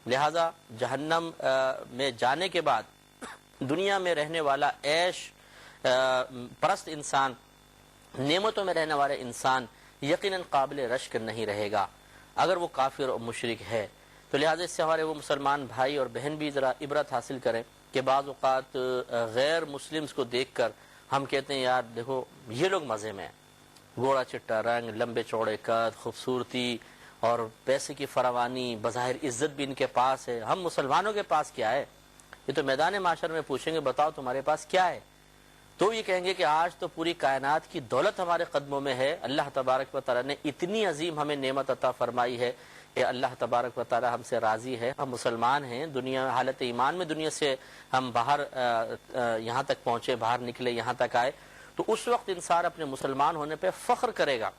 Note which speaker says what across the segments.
Speaker 1: لہذا جہنم میں جانے کے بعد دنیا میں رہنے والا عیش پرست انسان، نعمتوں میں رہنے والے انسان یقیناً قابل رشک نہیں رہے گا اگر وہ کافر اور مشرک ہے۔ تو لہٰذا اس سے ہمارے وہ مسلمان بھائی اور بہن بھی ذرا عبرت حاصل کریں کہ بعض اوقات غیر مسلمز کو دیکھ کر ہم کہتے ہیں یار دیکھو یہ لوگ مزے میں ہیں، گوڑا چٹا رنگ، لمبے چوڑے قد، خوبصورتی اور پیسے کی فراوانی، بظاہر عزت بھی ان کے پاس ہے، ہم مسلمانوں کے پاس کیا ہے؟ یہ تو میدان معاشر میں پوچھیں گے بتاؤ تمہارے پاس کیا ہے؟ تو یہ کہیں گے کہ آج تو پوری کائنات کی دولت ہمارے قدموں میں ہے۔ اللہ تبارک و تعالیٰ نے اتنی عظیم ہمیں نعمت عطا فرمائی ہے کہ اللہ تبارک و تعالیٰ ہم سے راضی ہے، ہم مسلمان ہیں، دنیا حالت ایمان میں دنیا سے ہم باہر یہاں تک پہنچے، باہر نکلے، یہاں تک آئے۔ تو اس وقت انسان اپنے مسلمان ہونے پہ فخر کرے گا،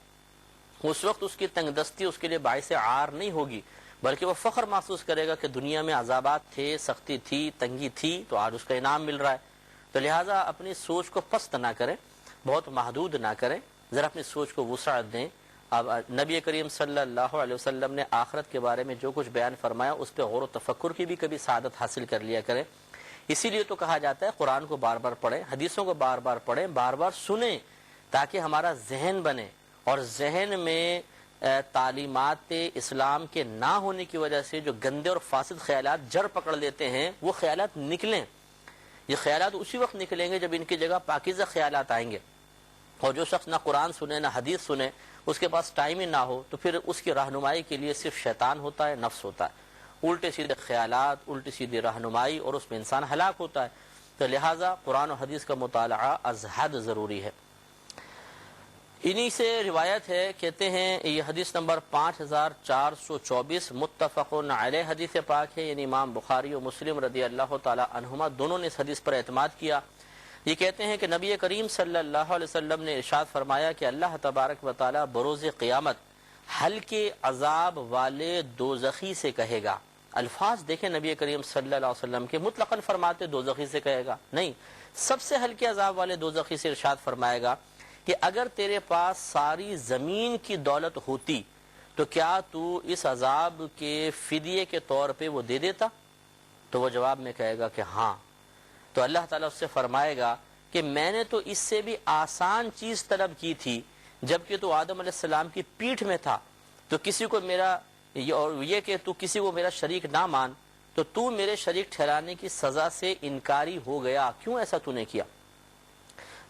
Speaker 1: اس وقت اس کی تنگ دستی اس کے لیے باعث عار نہیں ہوگی، بلکہ وہ فخر محسوس کرے گا کہ دنیا میں عذابات تھے، سختی تھی، تنگی تھی، تو آج اس کا انعام مل رہا ہے۔ تو لہٰذا اپنی سوچ کو پست نہ کریں، بہت محدود نہ کریں، ذرا اپنی سوچ کو وسعت دیں۔ اب نبی کریم صلی اللہ علیہ وسلم نے آخرت کے بارے میں جو کچھ بیان فرمایا اس پہ غور و تفکر کی بھی کبھی سعادت حاصل کر لیا کریں۔ اسی لیے تو کہا جاتا ہے قرآن کو بار بار پڑھیں، حدیثوں کو بار بار پڑھیں، بار بار سنیں، تاکہ ہمارا ذہن بنے، اور ذہن میں تعلیمات اسلام کے نہ ہونے کی وجہ سے جو گندے اور فاسد خیالات جڑ پکڑ لیتے ہیں وہ خیالات نکلیں۔ یہ خیالات اسی وقت نکلیں گے جب ان کی جگہ پاکیزہ خیالات آئیں گے، اور جو شخص نہ قرآن سنے نہ حدیث سنے، اس کے پاس ٹائم ہی نہ ہو، تو پھر اس کی رہنمائی کے لیے صرف شیطان ہوتا ہے، نفس ہوتا ہے، الٹے سیدھے خیالات، الٹی سیدھی رہنمائی، اور اس میں انسان ہلاک ہوتا ہے۔ تو لہٰذا قرآن و حدیث کا مطالعہ از حد ضروری ہے۔ انہی سے روایت ہے، کہتے ہیں یہ حدیث نمبر 5424 متفق علیہ حدیث پاک ہے، یعنی امام بخاری و مسلم رضی اللہ تعالی عنہما دونوں نے اس حدیث پر اعتماد کیا۔ یہ کہتے ہیں کہ نبی کریم صلی اللہ علیہ وسلم نے ارشاد فرمایا کہ اللہ تبارک و تعالی بروز قیامت ہلکے عذاب والے دوزخی سے کہے گا۔ الفاظ دیکھیں نبی کریم صلی اللہ علیہ وسلم کے، مطلقاً فرماتے دوزخی سے کہے گا نہیں، سب سے ہلکے عذاب والے دوزخی سے ارشاد فرمائے گا کہ اگر تیرے پاس ساری زمین کی دولت ہوتی تو کیا تو اس عذاب کے فدیے کے طور پہ وہ دے دیتا؟ تو وہ جواب میں کہے گا کہ ہاں۔ تو اللہ تعالیٰ اس سے فرمائے گا کہ میں نے تو اس سے بھی آسان چیز طلب کی تھی جبکہ تو آدم علیہ السلام کی پیٹھ میں تھا، تو کسی کو میرا یہ کہ تو کسی کو میرا شریک نہ مان، تو میرے شریک ٹھہرانے کی سزا سے انکاری ہو گیا، کیوں ایسا تو نے کیا؟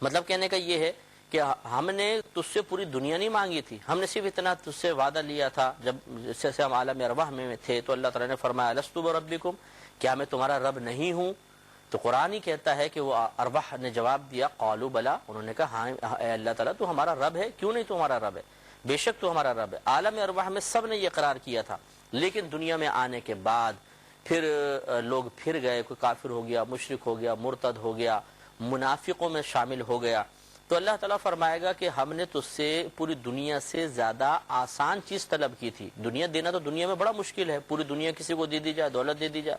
Speaker 1: مطلب کہنے کا یہ ہے کہ ہم نے تجھ سے پوری دنیا نہیں مانگی تھی، ہم نے صرف اتنا تجھ سے وعدہ لیا تھا جب جیسے ہم عالم ارواح میں تھے۔ تو اللہ تعالیٰ نے فرمایا الست بربکم، کیا میں تمہارا رب نہیں ہوں؟ تو قرآن ہی کہتا ہے کہ وہ ارواح نے جواب دیا قالوا بلا، انہوں نے کہا ہاں اے اللہ تعالیٰ تو ہمارا رب ہے، کیوں نہیں تو ہمارا رب ہے، بے شک تو ہمارا رب ہے۔ عالم ارواح میں سب نے یہ اقرار کیا تھا، لیکن دنیا میں آنے کے بعد پھر لوگ پھر گئے، کوئی کافر ہو گیا، مشرک ہو گیا، مرتد ہو گیا، منافقوں میں شامل ہو گیا۔ تو اللہ تعالیٰ فرمائے گا کہ ہم نے تجھ سے پوری دنیا سے زیادہ آسان چیز طلب کی تھی۔ دنیا دینا تو دنیا میں بڑا مشکل ہے، پوری دنیا کسی کو دے دی جائے، دولت دے دی جائے،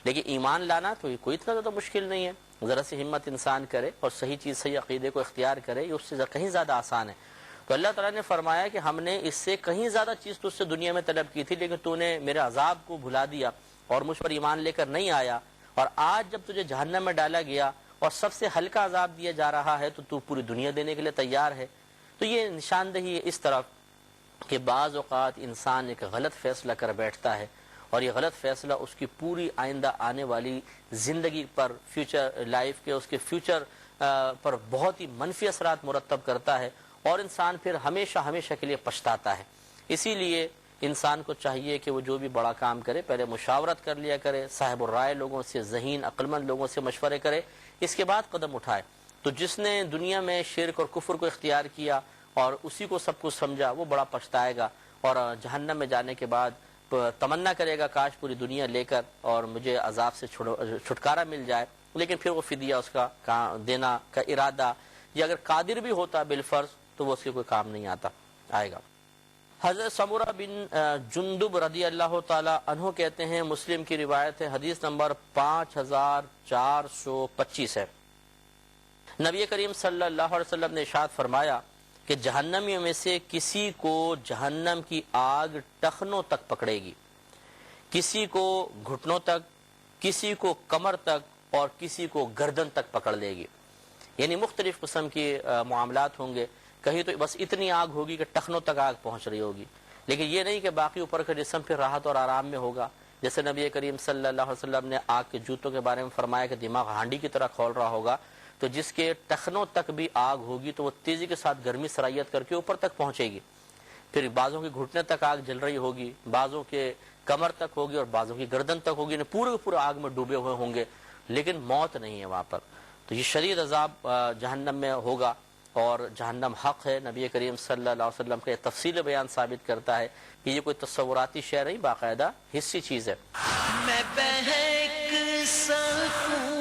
Speaker 1: لیکن ایمان لانا تو یہ کوئی اتنا زیادہ مشکل نہیں ہے۔ ذرا سی ہمت انسان کرے اور صحیح چیز، صحیح عقیدے کو اختیار کرے، یہ اس سے کہیں زیادہ آسان ہے۔ تو اللہ تعالیٰ نے فرمایا کہ ہم نے اس سے کہیں زیادہ چیز تجھ سے دنیا میں طلب کی تھی، لیکن تو نے میرے عذاب کو بھلا دیا اور مجھ پر ایمان لے کر نہیں آیا، اور آج جب تجھے جہنم میں ڈالا گیا اور سب سے ہلکا عذاب دیا جا رہا ہے تو پوری دنیا دینے کے لیے تیار ہے۔ تو یہ نشاندہی ہے اس طرف کہ بعض اوقات انسان ایک غلط فیصلہ کر بیٹھتا ہے، اور یہ غلط فیصلہ اس کی پوری آئندہ آنے والی زندگی پر، فیوچر لائف کے، اس کے فیوچر پر بہت ہی منفی اثرات مرتب کرتا ہے، اور انسان پھر ہمیشہ ہمیشہ کے لیے پچھتاتا ہے۔ اسی لیے انسان کو چاہیے کہ وہ جو بھی بڑا کام کرے پہلے مشاورت کر لیا کرے، صاحب الرائے لوگوں سے، ذہین عقلمند لوگوں سے مشورے کرے، اس کے بعد قدم اٹھائے۔ تو جس نے دنیا میں شرک اور کفر کو اختیار کیا اور اسی کو سب کچھ سمجھا، وہ بڑا پچھتائے گا، اور جہنم میں جانے کے بعد تمنا کرے گا کاش پوری دنیا لے کر اور مجھے عذاب سے چھٹکارا مل جائے، لیکن پھر وہ فدیہ اس کا دینا کا ارادہ، یا اگر قادر بھی ہوتا بالفرض تو وہ اس کے کوئی کام نہیں آئے گا۔ حضرت سمورہ بن جندب رضی اللہ تعالی عنہ کہتے ہیں، مسلم کی روایت ہے، حدیث نمبر 5425 ہے، نبی کریم صلی اللہ علیہ وسلم نے ارشاد فرمایا کہ جہنمیوں میں سے کسی کو جہنم کی آگ ٹخنوں تک پکڑے گی، کسی کو گھٹنوں تک، کسی کو کمر تک اور کسی کو گردن تک پکڑ لے گی. یعنی مختلف قسم کی معاملات ہوں گے. کہیں تو بس اتنی آگ ہوگی کہ ٹخنوں تک آگ پہنچ رہی ہوگی، لیکن یہ نہیں کہ باقی اوپر کا جسم پھر راحت اور آرام میں ہوگا. جیسے نبی کریم صلی اللہ علیہ وسلم نے آگ کے جوتوں کے بارے میں فرمایا کہ دماغ ہانڈی کی طرح کھول رہا ہوگا، تو جس کے ٹخنوں تک بھی آگ ہوگی تو وہ تیزی کے ساتھ گرمی سرایت کر کے اوپر تک پہنچے گی. پھر بعضوں کے گھٹنے تک آگ جل رہی ہوگی، بعضوں کے کمر تک ہوگی اور بعضوں کی گردن تک ہوگی، پورے پورے آگ میں ڈوبے ہوئے ہوں گے، لیکن موت نہیں ہے وہاں پر. تو یہ شدید عذاب جہنم میں ہوگا اور جہنم حق ہے. نبی کریم صلی اللہ علیہ وسلم کا تفصیل بیان ثابت کرتا ہے کہ یہ کوئی تصوراتی شے نہیں، باقاعدہ حسی چیز ہے.
Speaker 2: میں بہک سکوں